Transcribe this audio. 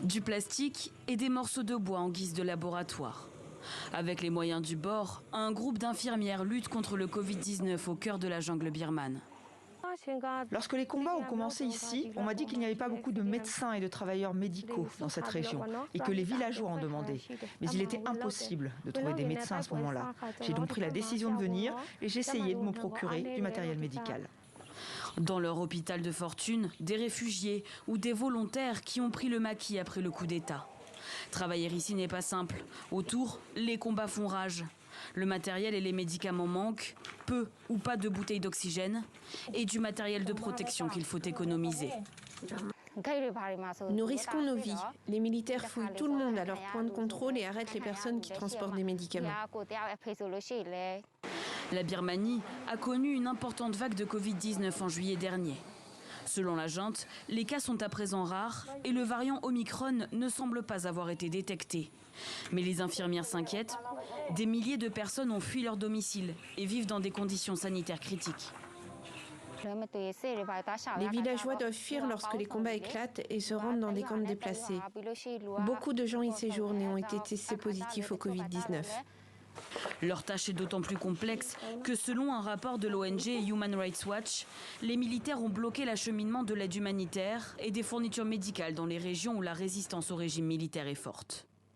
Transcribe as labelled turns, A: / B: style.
A: Du plastique et des morceaux de bois en guise de laboratoire. Avec les moyens du bord, un groupe d'infirmières lutte contre le Covid-19 au cœur de la jungle birmane.
B: Lorsque les combats ont commencé ici, on m'a dit qu'il n'y avait pas beaucoup de médecins et de travailleurs médicaux dans cette région et que les villageois en demandaient. Mais il était impossible de trouver des médecins à ce moment-là. J'ai donc pris la décision de venir et j'ai essayé de me procurer du matériel médical.
A: Dans leur hôpital de fortune, des réfugiés ou des volontaires qui ont pris le maquis après le coup d'État. Travailler ici n'est pas simple. Autour, les combats font rage. Le matériel et les médicaments manquent, peu ou pas de bouteilles d'oxygène et du matériel de protection qu'il faut économiser.
C: Nous risquons nos vies. Les militaires fouillent tout le monde à leur point de contrôle et arrêtent les personnes qui transportent des médicaments.
A: La Birmanie a connu une importante vague de Covid-19 en juillet dernier. Selon la junte, les cas sont à présent rares et le variant Omicron ne semble pas avoir été détecté. Mais les infirmières s'inquiètent. Des milliers de personnes ont fui leur domicile et vivent dans des conditions sanitaires critiques.
C: Les villageois doivent fuir lorsque les combats éclatent et se rendent dans des camps déplacés. Beaucoup de gens y séjournent et ont été testés positifs au Covid-19.
A: Leur tâche est d'autant plus complexe que selon un rapport de l'ONG Human Rights Watch, les militaires ont bloqué l'acheminement de l'aide humanitaire et des fournitures médicales dans les régions où la résistance au régime militaire est forte.